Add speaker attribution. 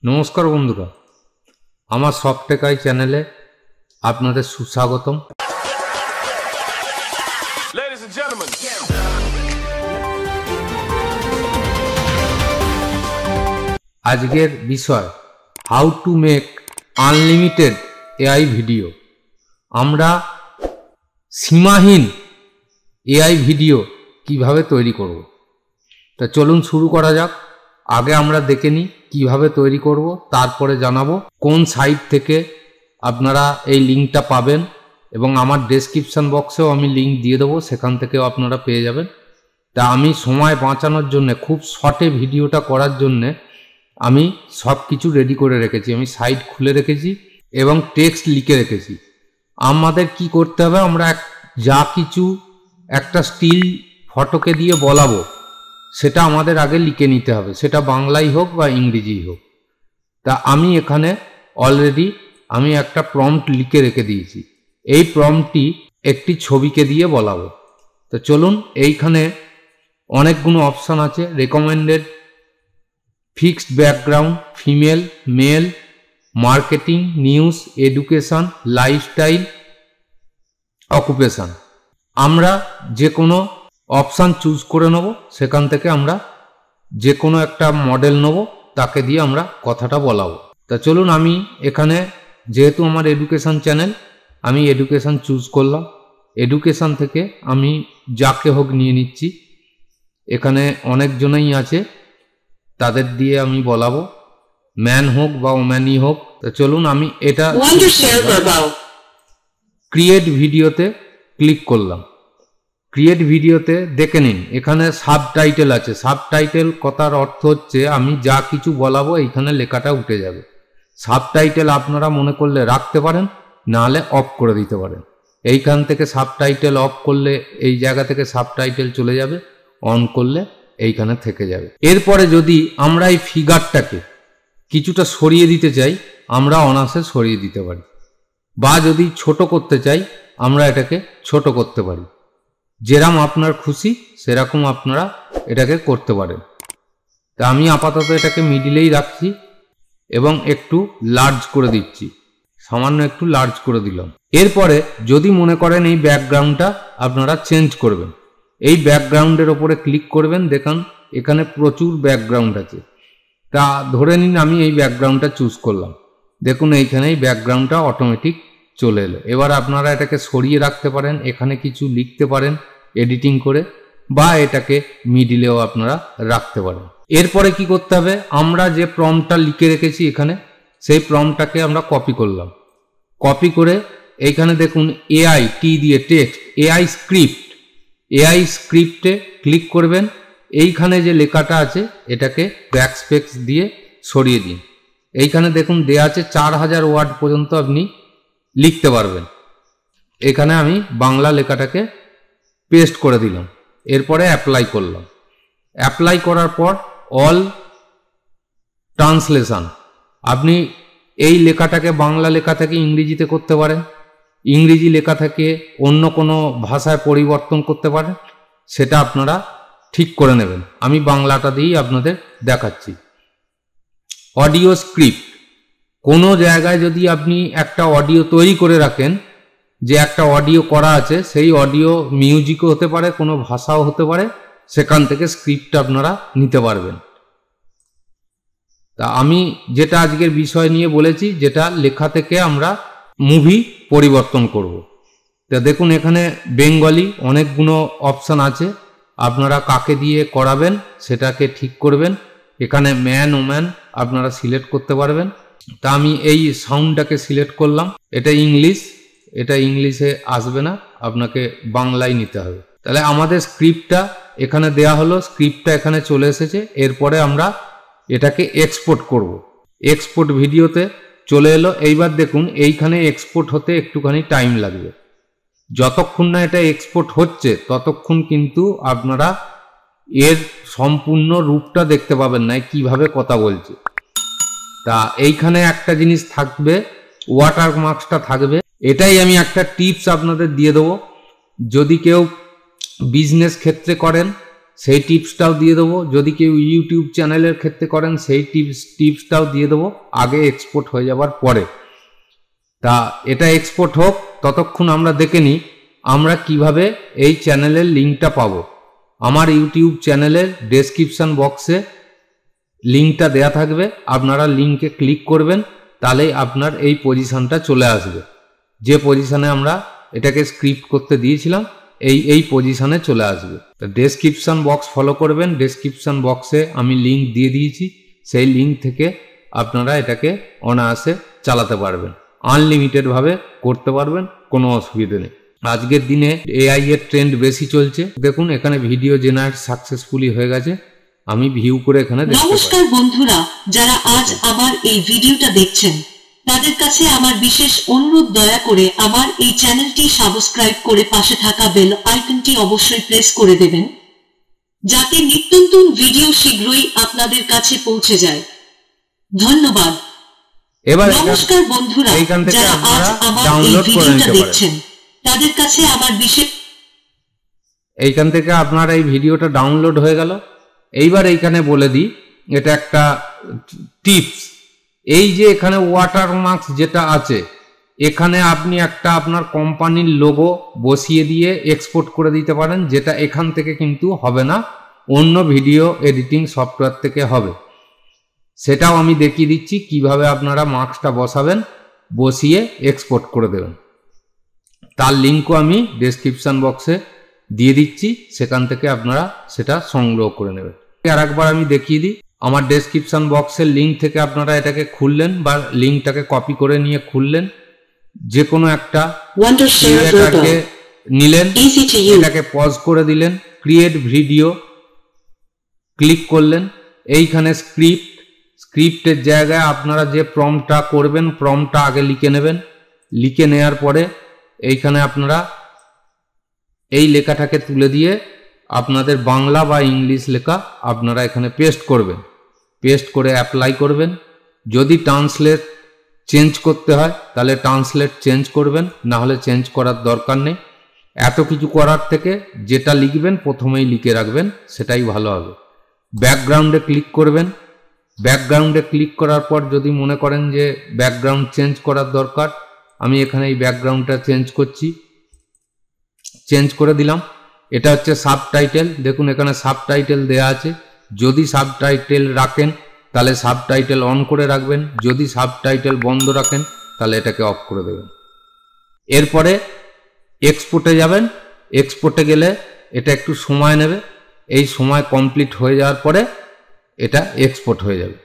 Speaker 1: নমস্কার বন্ধুরা, আমার সফটেকাই চ্যানেলে আপনাদের সুস্বাগতম। আজকের বিষয় how to make unlimited AI video. আমরা সীমাহীন এআই ভিডিও কিভাবে তৈরি করব, তা চলুন শুরু করা যাক। আগে আমরা দেখে নিই কীভাবে তৈরি করব, তারপরে জানাবো কোন সাইট থেকে আপনারা এই লিঙ্কটা পাবেন, এবং আমার ডেসক্রিপশান বক্সেও আমি লিঙ্ক দিয়ে দেবো, সেখান থেকেও আপনারা পেয়ে যাবেন। তা আমি সময় বাঁচানোর জন্যে, খুব শর্টে ভিডিওটা করার জন্যে আমি সব কিছু রেডি করে রেখেছি। আমি সাইট খুলে রেখেছি এবং টেক্সট লিখে রেখেছি। আমাদের কি করতে হবে, আমরা যা কিছু একটা স্টিল ফটোকে দিয়ে বলাবো সেটা আমাদের আগে লিখে নিতে হবে, সেটা বাংলাই হোক বা ইংরেজিই হোক। তা আমি এখানে অলরেডি একটা প্রম্পট লিখে রেখে দিয়েছি। এই প্রম্পটটি একটি ছবিকে দিয়ে বলাবো। তো চলুন, এইখানে অনেকগুলো অপশান আছে। Recommended, fixed background, female, male, marketing, news, education, lifestyle, occupation. আমরা যে কোনো অপশান চুজ করে নেব, সেখান থেকে আমরা যে কোনো একটা মডেল নেব, তাকে দিয়ে আমরা কথাটা বলাবো। তা চলুন, আমি এখানে যেহেতু আমার এডুকেশান চ্যানেল, আমি এডুকেশান চুজ করলাম। এডুকেশান থেকে আমি যাকে হোক নিয়ে নিচ্ছি। এখানে অনেকজনেই আছে, তাদের দিয়ে আমি বলাবো, ম্যান হোক বা ওম্যানই হোক। তা চলুন, আমি এটা ক্রিয়েট ভিডিওতে ক্লিক করলাম। ক্রিয়েট ভিডিওতে দেখে নিন, এখানে সাবটাইটেল আছে। সাবটাইটেল কথার অর্থ হচ্ছে আমি যা কিছু বলাবো এইখানে লেখাটা উঠে যাবে। সাবটাইটেল আপনারা মনে করলে রাখতে পারেন, নাহলে অফ করে দিতে পারেন। এইখান থেকে সাবটাইটেল অফ করলে এই জায়গা থেকে সাবটাইটেল চলে যাবে, অন করলে এইখানে থেকে যাবে। এরপরে যদি আমরা এই ফিগারটাকে কিছুটা সরিয়ে দিতে চাই, আমরা অনায়াসে সরিয়ে দিতে পারি, বা যদি ছোট করতে চাই আমরা এটাকে ছোট করতে পারি। যেরকম আপনার খুশি সেরকম আপনারা এটাকে করতে পারেন। তা আমি আপাতত এটাকে মিডিলেই রাখছি এবং একটু লার্জ করে দিচ্ছি, সামান্য একটু লার্জ করে দিলাম। এরপরে যদি মনে করেন এই ব্যাকগ্রাউন্ডটা আপনারা চেঞ্জ করবেন, এই ব্যাকগ্রাউন্ডের ওপরে ক্লিক করবেন। দেখুন এখানে প্রচুর ব্যাকগ্রাউন্ড আছে। তা ধরে নিন আমি এই ব্যাকগ্রাউন্ডটা চুজ করলাম। দেখুন এইখানে এই ব্যাকগ্রাউন্ডটা অটোমেটিক চলে এলো। এবার আপনারা এটাকে সরিয়ে রাখতে পারেন, এখানে কিছু লিখতে পারেন এডিটিং করে, বা এটাকে মিডিলেও আপনারা রাখতে পারেন। এরপরে কি করতে হবে, আমরা যে প্রম্পটটা লিখে রেখেছি এখানে, সেই প্রম্পটটাকে আমরা কপি করলাম। কপি করে এইখানে দেখুন এআই টি দিয়ে টেক্সট, এআই স্ক্রিপ্ট, এআই স্ক্রিপ্টে ক্লিক করবেন। এইখানে যে লেখাটা আছে এটাকে ব্যাকস্পেস দিয়ে সরিয়ে দিন। এইখানে দেখুন দেয়া আছে 4000 ওয়ার্ড পর্যন্ত আপনি লিখতে পারবেন। এখানে আমি বাংলা লেখাটাকে পেস্ট করে দিলাম। এরপরে অ্যাপ্লাই করলাম। অ্যাপ্লাই করার পর অল ট্রান্সলেশন, আপনি এই লেখাটাকে বাংলা লেখা থেকে ইংরেজিতে করতে পারেন, ইংরেজি লেখা থেকে অন্য কোনো ভাষায় পরিবর্তন করতে পারেন, সেটা আপনারা ঠিক করে নেবেন। আমি বাংলাটা দিয়েই আপনাদের দেখাচ্ছি। অডিও স্ক্রিপ্ট, কোনো জায়গায় যদি আপনি একটা অডিও তৈরি করে রাখেন, যে একটা অডিও করা আছে, সেই অডিও মিউজিকও হতে পারে, কোনো ভাষাও হতে পারে, সেখান থেকে স্ক্রিপ্ট আপনারা নিতে পারবেন। তা আমি যেটা আজকের বিষয় নিয়ে বলেছি, যেটা লেখা থেকে আমরা মুভি পরিবর্তন করব। তা দেখুন এখানে বেঙ্গলি অনেকগুলো অপশান আছে, আপনারা কাকে দিয়ে করাবেন সেটাকে ঠিক করবেন। এখানে ম্যান ওম্যান আপনারা সিলেক্ট করতে পারবেন। তা আমি এই সাউন্ডটাকে সিলেক্ট করলাম। এটা ইংলিশ, এটা ইংলিশে আসবে না, আপনাকে বাংলায় নিতে হবে। তাহলে আমাদের স্ক্রিপ্টটা এখানে দেয়া হলো, স্ক্রিপ্টটা এখানে চলে এসেছে। এরপরে আমরা এটাকে এক্সপোর্ট করব। এক্সপোর্ট ভিডিওতে চলে এলো। এইবার দেখুন এইখানে এক্সপোর্ট হতে একটুখানি টাইম লাগবে। যতক্ষণ না এটা এক্সপোর্ট হচ্ছে ততক্ষণ কিন্তু আপনারা এর সম্পূর্ণ রূপটা দেখতে পাবেন না, কিভাবে কথা বলছে। তা এইখানে একটা জিনিস থাকবে, ওয়াটারমার্কসটা থাকবে। এটাই আমি একটা টিপস আপনাদের দিয়ে দেবো। যদি কেউ বিজনেস ক্ষেত্রে করেন সেই টিপসটাও দিয়ে দেবো। যদি কেউ ইউটিউব চ্যানেলের ক্ষেত্রে করেন সেই টিপসটাও দিয়ে দেবো আগে এক্সপোর্ট হয়ে যাবার পরে। তা এটা এক্সপোর্ট হোক, ততক্ষণ আমরা দেখে নিই আমরা কিভাবে এই চ্যানেলের লিঙ্কটা পাবো। আমার ইউটিউব চ্যানেলের ডেসক্রিপশন বক্সে লিঙ্কটা দেয়া থাকবে, আপনারা লিঙ্কে ক্লিক করবেন, তাহলেই আপনার এই পজিশনটা চলে আসবে। যে পজিশনে আমরা এটাকে স্ক্রিপ্ট করতে দিয়েছিলাম এই পজিশনে চলে আসবে। তো ডেসক্রিপশন বক্স ফলো করবেন, ডেসক্রিপশন বক্সে আমি লিঙ্ক দিয়ে দিয়েছি, সেই লিঙ্ক থেকে আপনারা এটাকে অনায়াসে চালাতে পারবেন, আনলিমিটেডভাবে করতে পারবেন, কোনো অসুবিধে নেই। আজকের দিনে এআই এর ট্রেন্ড বেশি চলছে। দেখুন এখানে ভিডিও জেনারেট সাকসেসফুলি হয়ে গেছে, আমি ভিউ করে এখানে দেখতে পাচ্ছি।
Speaker 2: নমস্কার বন্ধুরা, যারা আজ আমার এই ভিডিওটা দেখছেন তাদের কাছে আমার বিশেষ অনুরোধ, দয়া করে আমার এই চ্যানেলটি সাবস্ক্রাইব করে পাশে থাকা বেল আইকনটি অবশ্যই প্রেস করে দেবেন, যাতে নিত্য নতুন ভিডিও শীঘ্রই আপনাদের কাছে পৌঁছে যায়। ধন্যবাদ।
Speaker 1: এবার
Speaker 2: নমস্কার বন্ধুরা, যারা আজ আমার এই ভিডিওটা দেখছেন তাদের কাছে আমার বিশেষ,
Speaker 1: এইখান থেকে আপনার এই ভিডিওটা ডাউনলোড হয়ে গেল। এইবার এইখানে বলে দিই, এটা একটা টিপস। এই যে এখানে ওয়াটারমার্কস যেটা আছে, এখানে আপনি একটা আপনার কোম্পানির লোগো বসিয়ে দিয়ে এক্সপোর্ট করে দিতে পারেন, যেটা এখান থেকে কিন্তু হবে না, অন্য ভিডিও এডিটিং সফটওয়্যার থেকে হবে। সেটাও আমি দেখিয়ে দিচ্ছি কিভাবে আপনারা মার্কসটা বসাবেন, বসিয়ে এক্সপোর্ট করে দেবেন। তার লিঙ্কও আমি ডেসক্রিপশন বক্সে দিয়ে দিচ্ছি, সেখান থেকে আপনারা সেটা সংগ্রহ করে নেবেন। আর একবার আমি দেখিয়ে দিই, আমার ডেসক্রিপশন বক্সের লিঙ্ক থেকে আপনারা এটাকে খুললেন বা লিঙ্কটাকে কপি করে নিয়ে খুললেন, যে কোনো একটা ক্রিয়েটারকে নিলেন, এটাকে পজ করে দিলেন, ক্রিয়েট ভিডিও ক্লিক করলেন। এইখানে স্ক্রিপ্টের জায়গায় আপনারা যে প্রম্পটটা করবেন, প্রম্পটটা আগে লিখে নেবেন। লিখে নেওয়ার পরে এইখানে আপনারা এই লেখাটাকে তুলে দিয়ে আপনাদের বাংলা বা ইংলিশ লেখা আপনারা এখানে পেস্ট করবেন, পেস্ট করে অ্যাপ্লাই করবেন। যদি ট্রান্সলেট চেঞ্জ করতে হয় তাহলে ট্রান্সলেট চেঞ্জ করবেন, না হলে চেঞ্জ করার দরকার নেই। এত কিছু করার থেকে যেটা লিখবেন প্রথমেই লিখে রাখবেন, সেটাই ভালো হবে। ব্যাকগ্রাউন্ডে ক্লিক করবেন। ব্যাকগ্রাউন্ডে ক্লিক করার পর যদি মনে করেন যে ব্যাকগ্রাউন্ড চেঞ্জ করার দরকার, আমি এখানে এই ব্যাকগ্রাউন্ডটা চেঞ্জ করছি, চেঞ্জ করে দিলাম। এটা হচ্ছে সাবটাইটেল, দেখুন এখানে সাবটাইটেল দেয়া আছে। যদি সাবটাইটেল রাখেন তাহলে সাবটাইটেল অন করে রাখবেন, যদি সাবটাইটেল বন্ধ রাখেন তাহলে এটাকে অফ করে দেবেন। এরপরে এক্সপোর্টে যাবেন। এক্সপোর্টে গেলে এটা একটু সময় নেবে, এই সময় কমপ্লিট হয়ে যাওয়ার পরে এটা এক্সপোর্ট হয়ে যাবে।